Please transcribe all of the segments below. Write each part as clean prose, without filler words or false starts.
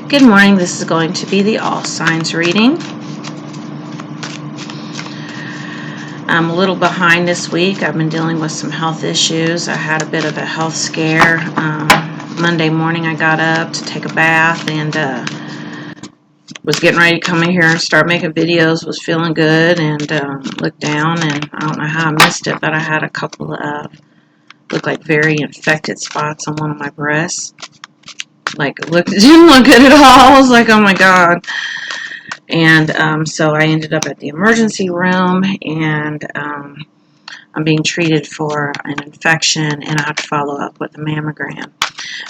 Good morning. This is going to be the all signs reading. I'm a little behind this week. I've been dealing with some health issues. I had a bit of a health scare. Monday morning I got up to take a bath and was getting ready to come in here and start making videos. Was feeling good and looked down, and I don't know how I missed it, but I had a couple of looked like very infected spots on one of my breasts. Like, it didn't look good at all. I was like, oh my god. And so I ended up at the emergency room, and I'm being treated for an infection, and I have to follow up with a mammogram.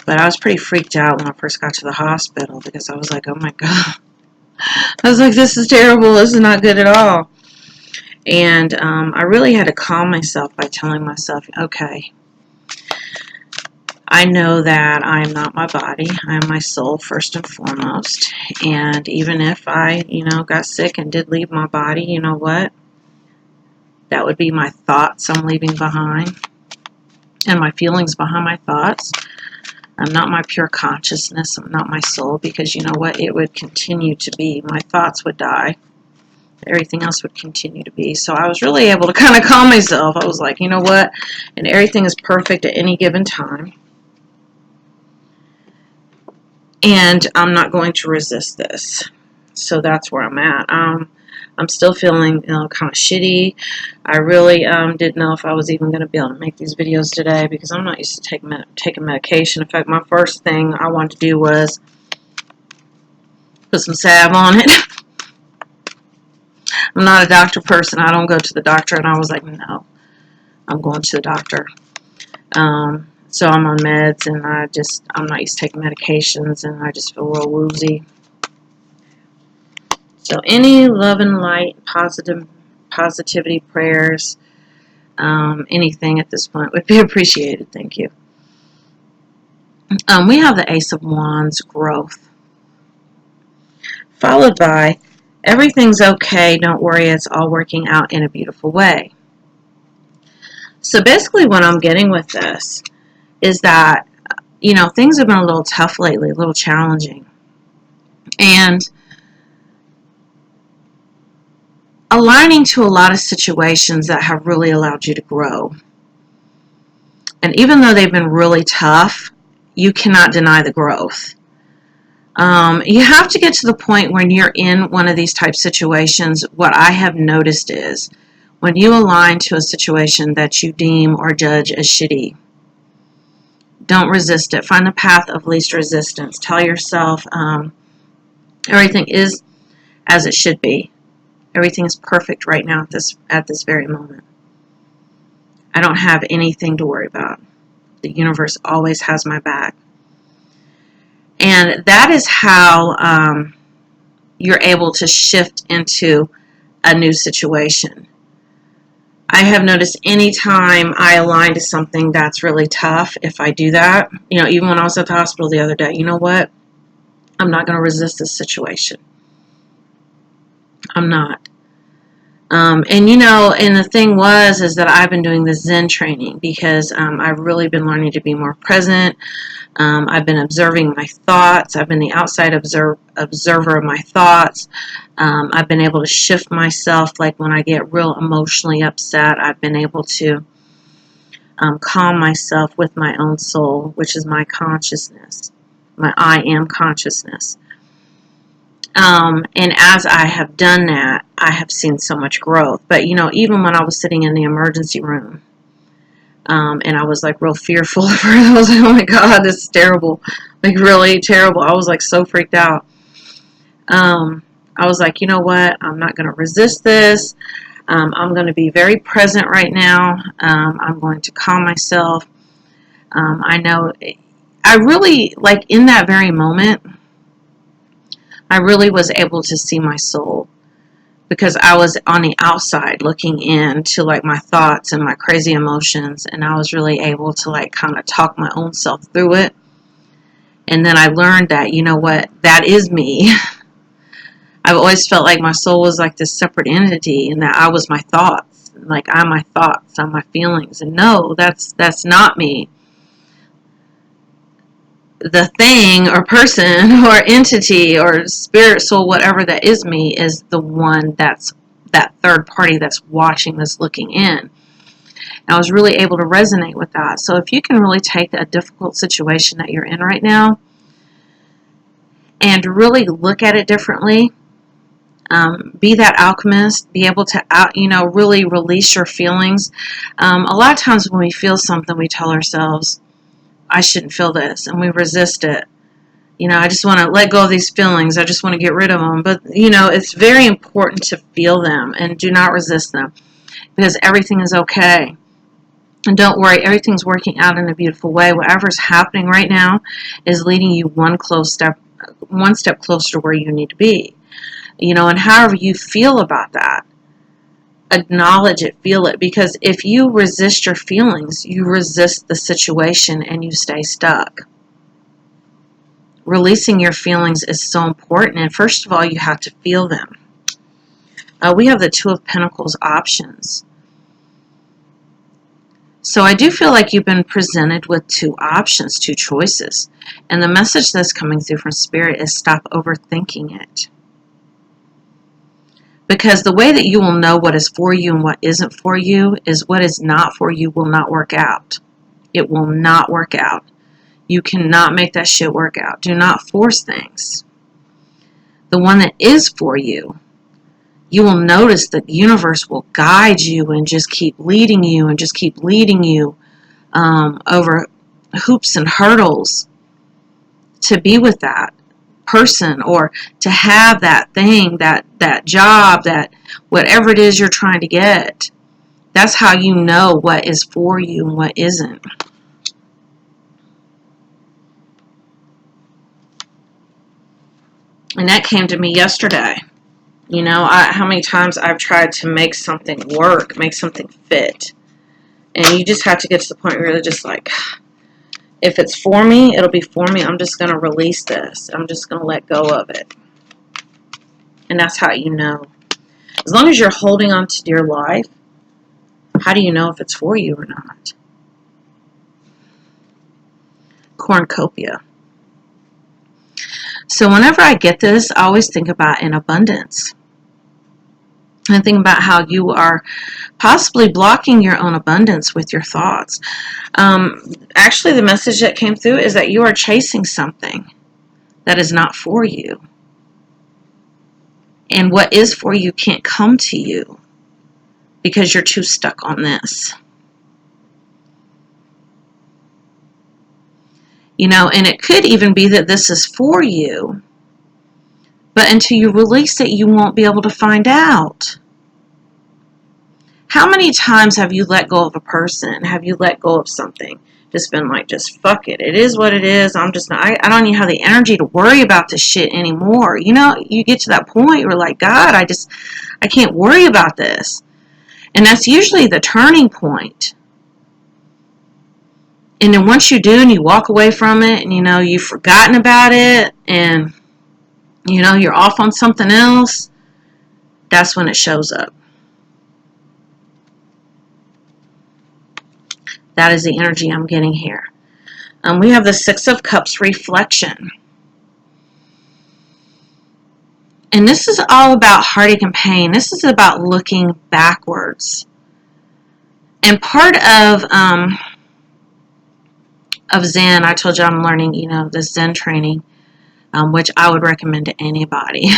But I was pretty freaked out when I first got to the hospital, because I was like, oh my god. I was like, this is terrible. This is not good at all. And I really had to calm myself by telling myself, okay, I know that I am not my body. I am my soul first and foremost. And even if I, got sick and did leave my body, you know what? That would be my thoughts I'm leaving behind, and my feelings behind my thoughts. I'm not my pure consciousness. I'm not my soul, because you know what? It would continue to be. My thoughts would die. Everything else would continue to be. So I was really able to kind of calm myself. I was like, you know what? And everything is perfect at any given time. And I'm not going to resist this. So that's where I'm at. I'm still feeling, kind of shitty. I really didn't know if I was even going to be able to make these videos today, because I'm not used to taking medication. In fact, my first thing I wanted to do was put some salve on it. I'm not a doctor person. I don't go to the doctor. And I was like, no, I'm going to the doctor. So I'm on meds, and I'm not used to taking medications, and I just feel real woozy. So any love and light, positivity prayers, anything at this point would be appreciated. Thank you. We have the Ace of Wands, growth, followed by everything's okay, don't worry, it's all working out in a beautiful way. So basically what I'm getting with this is that, things have been a little tough lately, a little challenging. And aligning to a lot of situations that have really allowed you to grow. And even though they've been really tough, you cannot deny the growth. You have to get to the point when you're in one of these type situations. What I have noticed is when you align to a situation that you deem or judge as shitty, don't resist it. Find the path of least resistance. Tell yourself everything is as it should be. Everything is perfect right now at this very moment. I don't have anything to worry about. The universe always has my back. And that is how you're able to shift into a new situation. I have noticed anytime I align to something that's really tough, if I do that, even when I was at the hospital the other day, you know what? I'm not going to resist this situation. I'm not. And the thing is that I've been doing this Zen training because I've really been learning to be more present. I've been observing my thoughts. I've been the outside observer of my thoughts. I've been able to shift myself. Like when I get real emotionally upset, I've been able to calm myself with my own soul, which is my consciousness, my I am consciousness. And as I have done that, I have seen so much growth. But, even when I was sitting in the emergency room, and I was like real fearful, I was like, oh my God, this is terrible. Like really terrible. I was like so freaked out. I was like, you know what? I'm not going to resist this. I'm going to be very present right now. I'm going to calm myself. I know I really, like in that very moment, I really was able to see my soul, because I was on the outside looking in to like my thoughts and my crazy emotions, and I was really able to like kind of talk my own self through it. And then I learned that, you know what, that is me. I've always felt like my soul was like this separate entity, and that I was my thoughts. Like I'm my thoughts, I'm my feelings. And no, that's not me. the thing or person or entity or spirit, soul, whatever that is me, is the one that's that third party that's watching, that's looking in. And I was really able to resonate with that. So if you can really take a difficult situation that you're in right now and really look at it differently, be that alchemist, be able to really release your feelings. A lot of times when we feel something, we tell ourselves, I shouldn't feel this, and we resist it. I just want to let go of these feelings. I just want to get rid of them. But, it's very important to feel them and do not resist them, because everything is okay. And don't worry, everything's working out in a beautiful way. Whatever's happening right now is leading you one step closer to where you need to be. And however you feel about that, acknowledge it, feel it, because if you resist your feelings, you resist the situation and you stay stuck. Releasing your feelings is so important, and first of all, you have to feel them. We have the Two of Pentacles options. So I do feel like you've been presented with two options, two choices, and the message that's coming through from Spirit is stop overthinking it. Because the way that you will know what is for you and what isn't for you is what is not for you will not work out. It will not work out. You cannot make that shit work out. Do not force things. The one that is for you, you will notice that the universe will guide you and just keep leading you and just keep leading you over hoops and hurdles to be with that person or to have that thing, that job, that whatever it is you're trying to get. That's how you know what is for you and what isn't. And that came to me yesterday. How many times I've tried to make something work, make something fit. And you just have to get to the point where you're just like, if it's for me, it'll be for me. I'm just going to release this. I'm just going to let go of it. And that's how you know. As long as you're holding on to dear life, how do you know if it's for you or not? Cornucopia. So whenever I get this, I always think about in abundance. And think about how you are possibly blocking your own abundance with your thoughts. Actually, the message that came through is that you are chasing something that is not for you. And what is for you can't come to you because you're too stuck on this. And it could even be that this is for you, but until you release it, you won't be able to find out. How many times have you let go of a person? Have you let go of something? Just been like, just fuck it. It is what it is. I'm just not, I don't even have the energy to worry about this shit anymore. You get to that point, you're like, God, I can't worry about this. And that's usually the turning point. And then once you do and you walk away from it and you've forgotten about it and you're off on something else, that's when it shows up. That is the energy I'm getting here. We have the Six of Cups reflection. And this is all about heartache and pain. This is about looking backwards. And part of Zen, I told you I'm learning, the Zen training, which I would recommend to anybody.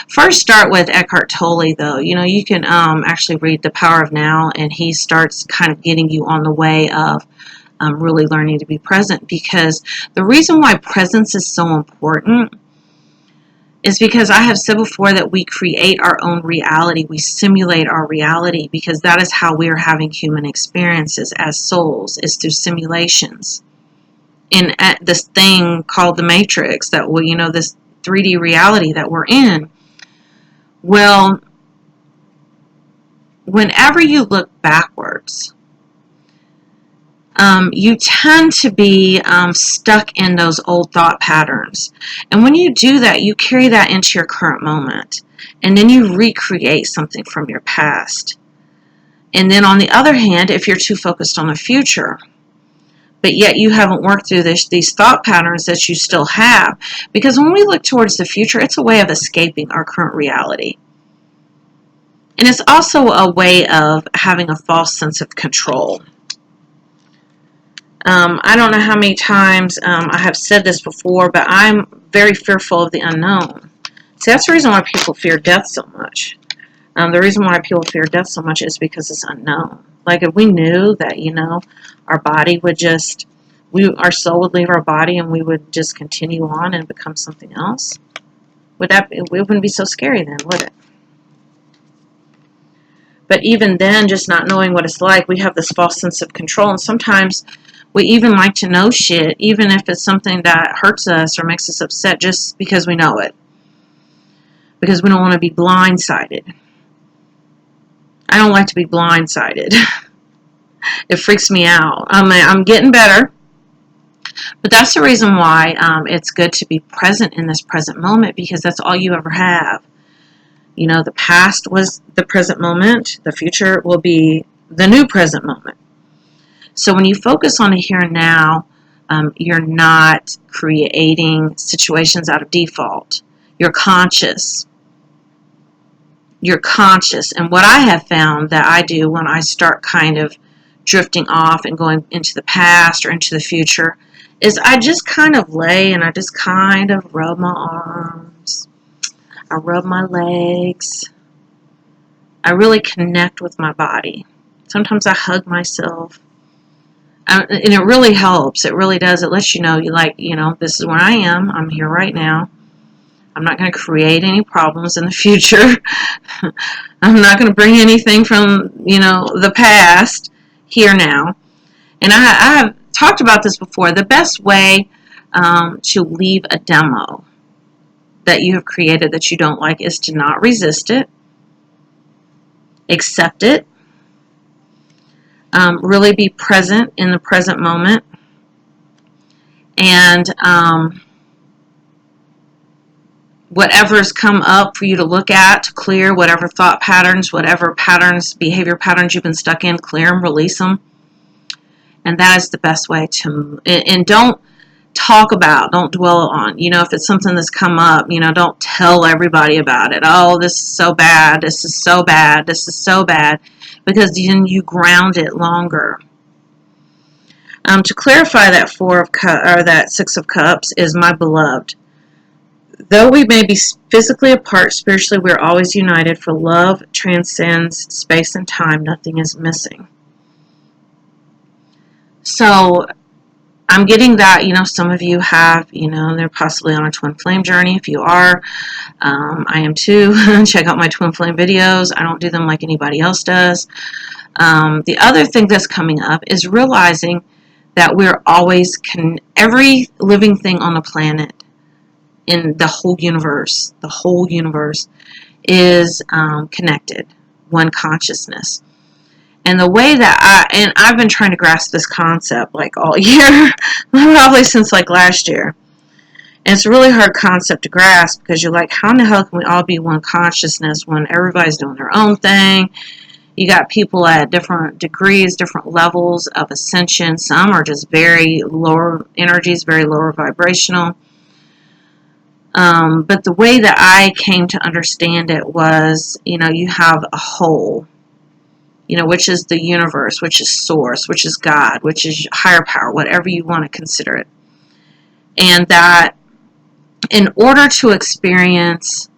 First, start with Eckhart Tolle, though. You can actually read The Power of Now, and he starts kind of getting you on the way of really learning to be present. Because the reason why presence is so important is because I have said before that we create our own reality. We simulate our reality because that is how we are having human experiences as souls, is through simulations. In this thing called the Matrix, that this 3D reality that we're in. Well, whenever you look backwards, you tend to be stuck in those old thought patterns. And when you do that, you carry that into your current moment. And then you recreate something from your past. And then on the other hand, if you're too focused on the future, but yet you haven't worked through these thought patterns that you still have. Because when we look towards the future, it's a way of escaping our current reality. And it's also a way of having a false sense of control. I don't know how many times I have said this before, but I'm very fearful of the unknown. See, that's the reason why people fear death so much. The reason why people fear death so much is because it's unknown. Like if we knew that, our body would just, our soul would leave our body and we would just continue on and become something else, it wouldn't be so scary then, would it? But even then, just not knowing what it's like, we have this false sense of control. And sometimes we even like to know shit, even if it's something that hurts us or makes us upset, just because we know it. Because we don't want to be blindsided. I don't like to be blindsided. It freaks me out. I'm getting better. But that's the reason why it's good to be present in this present moment, because that's all you ever have. The past was the present moment. The future will be the new present moment. So when you focus on the here and now, you're not creating situations out of default. You're conscious. You're conscious. And what I have found that I do when I start kind of drifting off and going into the past or into the future is I just kind of lay and I just kind of rub my arms. I rub my legs. I really connect with my body. Sometimes I hug myself. And it really helps. It really does. It lets you know, this is where I am. I'm here right now. I'm not going to create any problems in the future. I'm not going to bring anything from, the past here now. And I have talked about this before. The best way to leave a demo that you have created that you don't like is to not resist it. Accept it. Really be present in the present moment. And whatever's come up for you to look at, to clear, whatever thought patterns, whatever patterns, behavior patterns you've been stuck in, clear them, release them. And that is the best way to, and don't talk about, don't dwell on, if it's something that's come up, don't tell everybody about it. Oh, this is so bad, this is so bad, this is so bad, because then you ground it longer. To clarify that that Six of Cups is my beloved. Though we may be physically apart, spiritually we're always united, for love transcends space and time. Nothing is missing. So I'm getting that, some of you have, they're possibly on a twin flame journey. If you are, I am too. Check out my twin flame videos. I don't do them like anybody else does. The other thing that's coming up is realizing that we're always, every living thing on the planet, in the whole universe is connected, one consciousness. And the way that I've been trying to grasp this concept like all year, probably since like last year. And it's a really hard concept to grasp because you're like, how in the hell can we all be one consciousness when everybody's doing their own thing? You got people at different degrees, different levels of ascension. Some are just very lower energies, very lower vibrational. But the way that I came to understand it was, you have a whole, which is the universe, which is source, which is God, which is higher power, whatever you want to consider it. And that in order to experience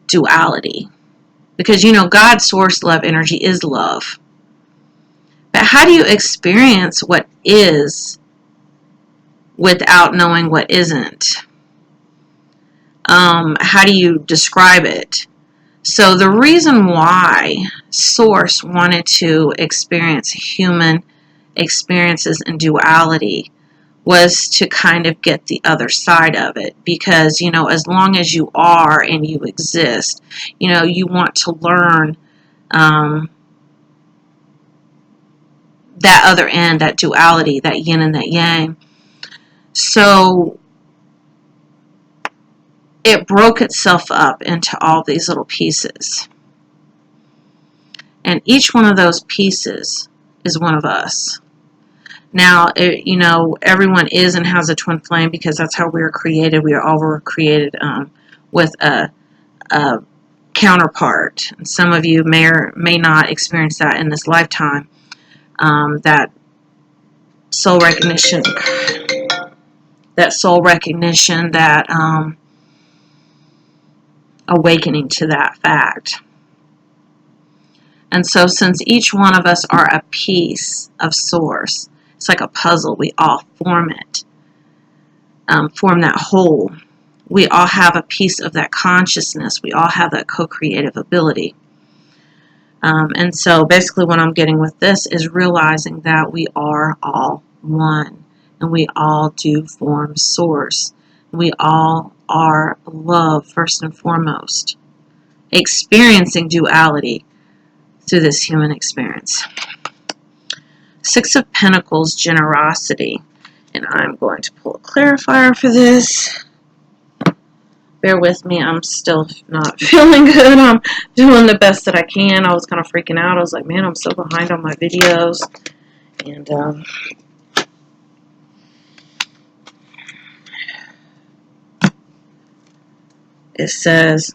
duality, because, God, source, love, energy is love. But how do you experience what is without knowing what isn't? How do you describe it? So the reason why Source wanted to experience human experiences in duality was to kind of get the other side of it. Because, as long as you are and you exist, you want to learn that other end, that duality, that yin and that yang. So it broke itself up into all these little pieces. And each one of those pieces is one of us. Now, you know, everyone is and has a twin flame because that's how we were created. We are all were created with a counterpart. And some of you may or may not experience that in this lifetime. That soul recognition, that awakening to that fact. And so since each one of us are a piece of source, it's like a puzzle, we all form it, form that whole. We all have a piece of that consciousness. We all have that co-creative ability. And so basically what I'm getting with this is realizing that we are all one, and we all do form source. We all are love first and foremost, experiencing duality through this human experience. Six of Pentacles, generosity. And I'm going to pull a clarifier for this. Bear with me, I'm still not feeling good. I'm doing the best that I can. I was kind of freaking out. I was like, man, I'm so behind on my videos. And it says,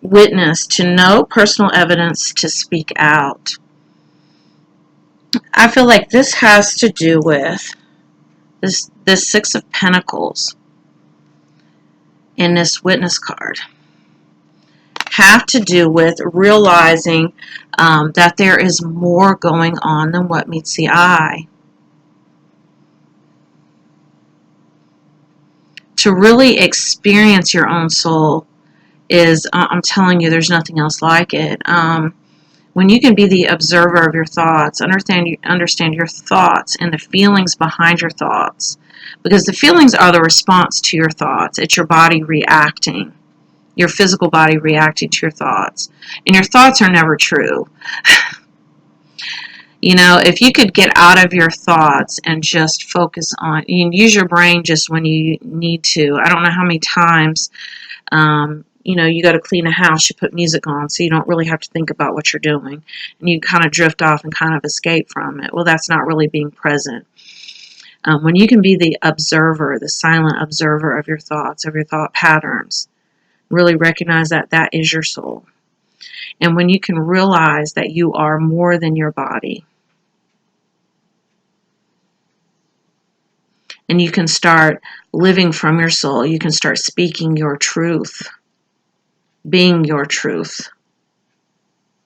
witness, to know personal evidence, to speak out. I feel like this has to do with this Six of Pentacles in this witness card. Have to do with realizing that there is more going on than what meets the eye. To really experience your own soul is, I'm telling you, there's nothing else like it. When you can be the observer of your thoughts, understand your thoughts and the feelings behind your thoughts, because the feelings are the response to your thoughts. It's your body reacting. Your physical body reacting to your thoughts. And your thoughts are never true. You know, if you could get out of your thoughts and just focus on, you can use your brain just when you need to. I don't know how many times, you know, you go to clean a house, you put music on so you don't really have to think about what you're doing. And you kind of drift off and kind of escape from it. Well, that's not really being present. When you can be the observer, the silent observer of your thoughts, of your thought patterns, really recognize that that is your soul. And when you can realize that you are more than your body, and you can start living from your soul, you can start speaking your truth, being your truth.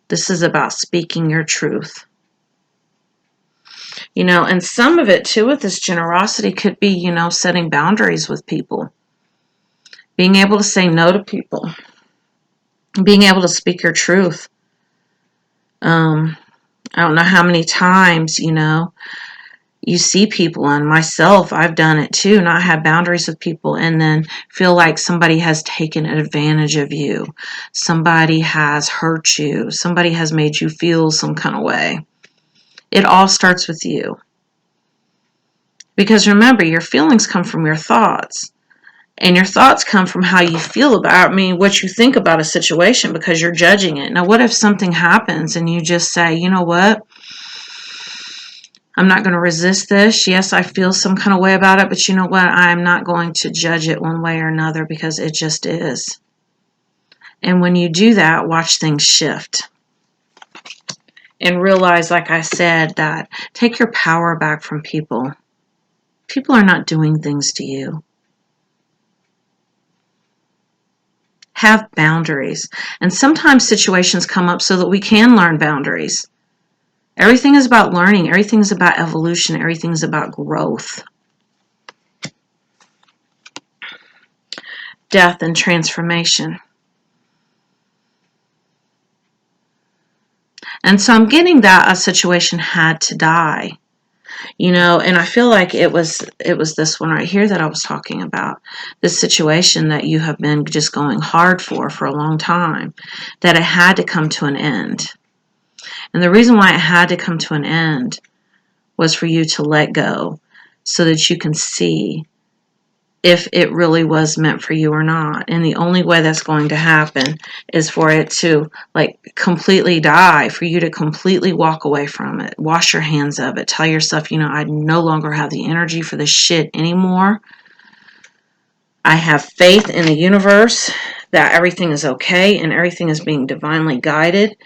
This is about speaking your truth. You know, and some of it too with this generosity could be, you know, setting boundaries with people, being able to say no to people, being able to speak your truth. I don't know how many times, you know, you see people, and myself, I've done it too, not have boundaries with people and then feel like somebody has taken advantage of you. Somebody has hurt you. Somebody has made you feel some kind of way. It all starts with you. Because remember, your feelings come from your thoughts. And your thoughts come from how you feel about, what you think about a situation, because you're judging it. Now, what if something happens and you just say, you know what? I'm not going to resist this. Yes, I feel some kind of way about it, but you know what? I'm not going to judge it one way or another because it just is. And when you do that, watch things shift. And realize, like I said, that take your power back from people. People are not doing things to you. Have boundaries. And sometimes situations come up so that we can learn boundaries. Everything is about learning. Everything is about evolution. Everything is about growth. Death and transformation. And so I'm getting that a situation had to die. You know, and I feel like it was this one right here that I was talking about. This situation that you have been just going hard for a long time. That it had to come to an end. And the reason why it had to come to an end was for you to let go so that you can see if it really was meant for you or not. And the only way that's going to happen is for it to like completely die, for you to completely walk away from it, wash your hands of it, tell yourself, you know, I no longer have the energy for this shit anymore. I have faith in the universe that everything is okay and everything is being divinely guided,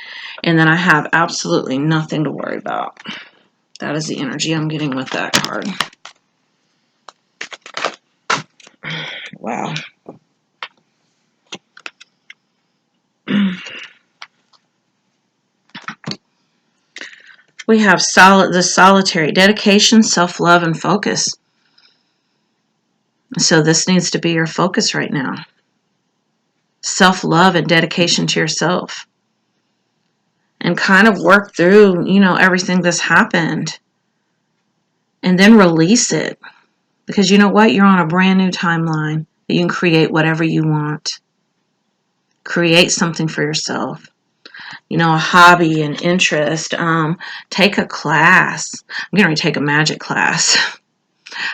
and then I have absolutely nothing to worry about. That is the energy I'm getting with that card. Wow. We have the solitary dedication, self-love, and focus. So this needs to be your focus right now. Self-love and dedication to yourself. And kind of work through, you know, everything that's happened. And then release it. Because you know what? You're on a brand new timeline. You can create whatever you want. Create something for yourself. You know, a hobby, an interest. Take a class. I'm going to take a magic class.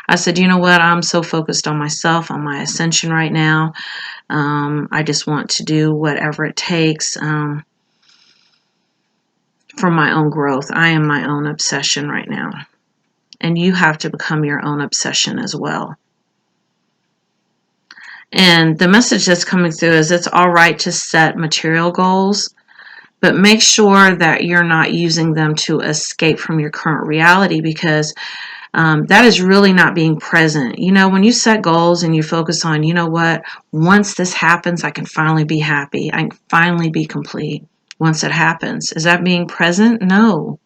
I said, you know what? I'm so focused on myself, on my ascension right now. I just want to do whatever it takes for my own growth. I am my own obsession right now. And you have to become your own obsession as well. And the message that's coming through is it's all right to set material goals, but make sure that you're not using them to escape from your current reality, because that is really not being present. You know, when you set goals and you focus on, you know what, once this happens, I can finally be happy. I can finally be complete once it happens. Is that being present? No.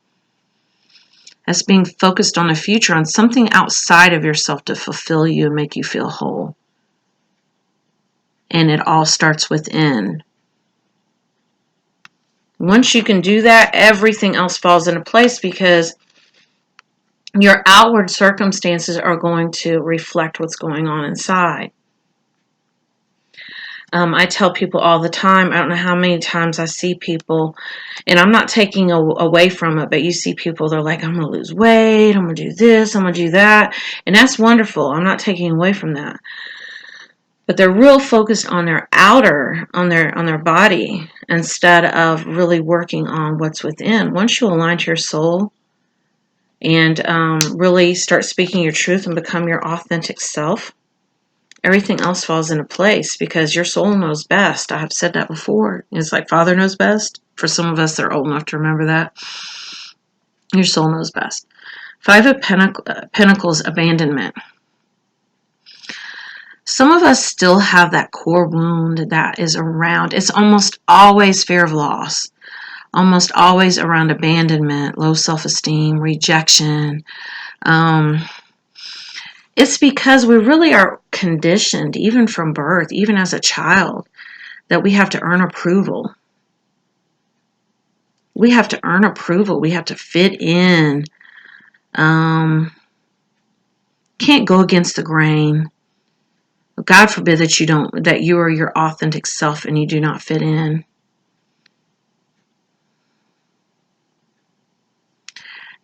That's being focused on the future, on something outside of yourself to fulfill you and make you feel whole. And it all starts within. Once you can do that, everything else falls into place, because your outward circumstances are going to reflect what's going on inside. I tell people all the time, I don't know how many times I see people, and I'm not taking away from it, but you see people, they're like, I'm going to lose weight, I'm going to do this, I'm going to do that, and that's wonderful. I'm not taking away from that. But they're real focused on their outer, on their body, instead of really working on what's within. Once you align to your soul and really start speaking your truth and become your authentic self, everything else falls into place, because your soul knows best. I have said that before. It's like Father knows best. For some of us that are old enough to remember that. Your soul knows best. Five of Pentacles, abandonment. Some of us still have that core wound that is around. It's almost always fear of loss. Almost always around abandonment, low self-esteem, rejection. It's because we really are conditioned, even from birth, even as a child, that we have to earn approval. We have to earn approval. We have to fit in. Can't go against the grain. God forbid that you are your authentic self and you do not fit in.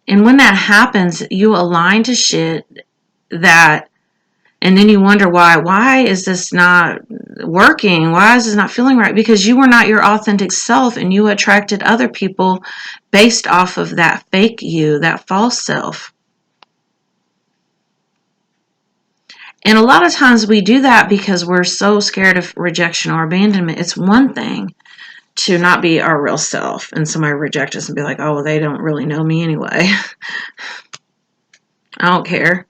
And when that happens, you align to shit that, and then you wonder why is this not working? Why is this not feeling right? Because you were not your authentic self, and you attracted other people based off of that fake you, that false self. And a lot of times we do that because we're so scared of rejection or abandonment. It's one thing to not be our real self and somebody reject us and be like, oh, well, they don't really know me anyway. I don't care.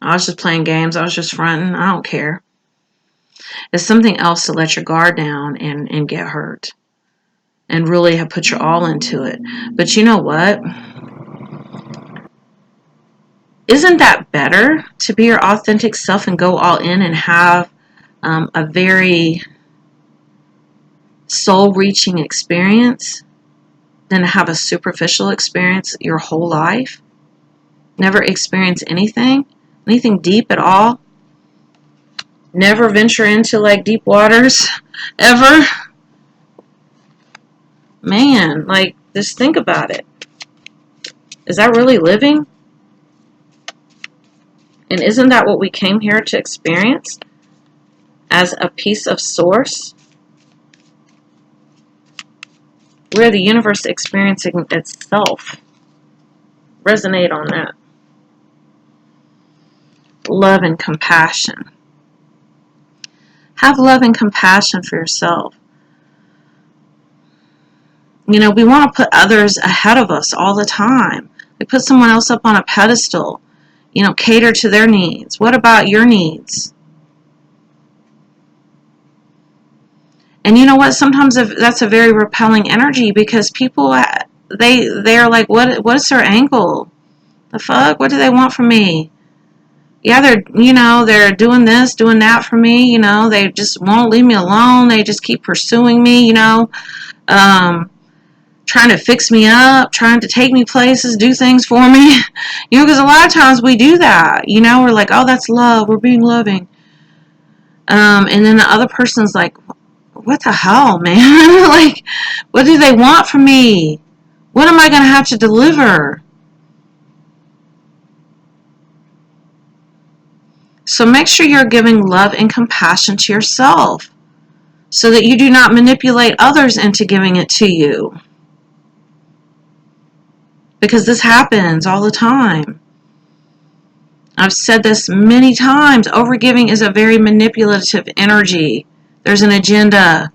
I was just playing games. I was just fronting. I don't care. It's something else to let your guard down and get hurt and really have put your all into it. But you know what? Isn't that better to be your authentic self and go all in and have a very soul-reaching experience than to have a superficial experience your whole life? Never experience anything deep at all? Never venture into like deep waters ever? Man, like, just think about it. Is that really living? And isn't that what we came here to experience? As a piece of source? We're the universe experiencing itself. Resonate on that. Love and compassion. Have love and compassion for yourself. You know, we want to put others ahead of us all the time. We put someone else up on a pedestal. You know, cater to their needs. What about your needs? And you know what? Sometimes that's a very repelling energy because people, they're like, what is their angle? The fuck? What do they want from me? Yeah, they're doing this, doing that for me. You know, they just won't leave me alone. They just keep pursuing me. You know, trying to fix me up, trying to take me places, do things for me. You know, because a lot of times we do that. You know, we're like, oh, that's love. We're being loving. And then the other person's like, what the hell, man? Like, what do they want from me? What am I going to have to deliver? So make sure you're giving love and compassion to yourself so that you do not manipulate others into giving it to you. Because this happens all the time. I've said this many times. Overgiving is a very manipulative energy. There's an agenda.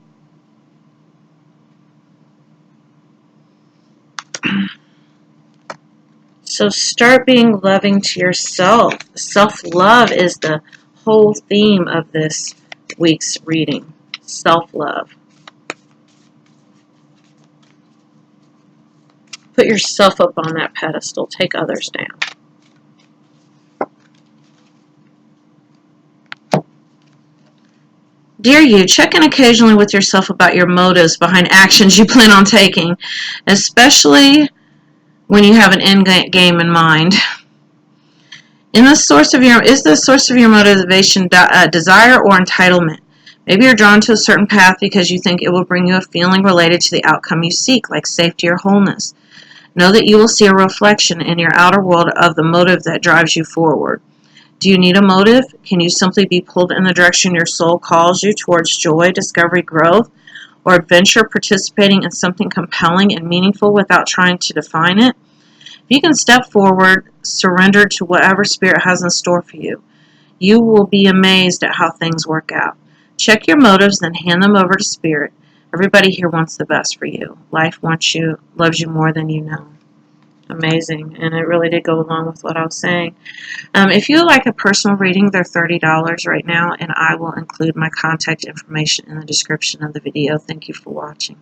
So start being loving to yourself. Self-love is the whole theme of this week's reading. Self-love. Put yourself up on that pedestal. Take others down. Dear you, check in occasionally with yourself about your motives behind actions you plan on taking, especially when you have an end game in mind. Is the source of your motivation desire or entitlement? Maybe you're drawn to a certain path because you think it will bring you a feeling related to the outcome you seek, like safety or wholeness. Know that you will see a reflection in your outer world of the motive that drives you forward. Do you need a motive? Can you simply be pulled in the direction your soul calls you towards joy, discovery, growth, or adventure, participating in something compelling and meaningful without trying to define it? If you can step forward, surrender to whatever Spirit has in store for you, you will be amazed at how things work out. Check your motives, then hand them over to Spirit. Everybody here wants the best for you. Life loves you more than you know. Amazing. And it really did go along with what I was saying. If you would like a personal reading, they're $30 right now, and I will include my contact information in the description of the video. Thank you for watching.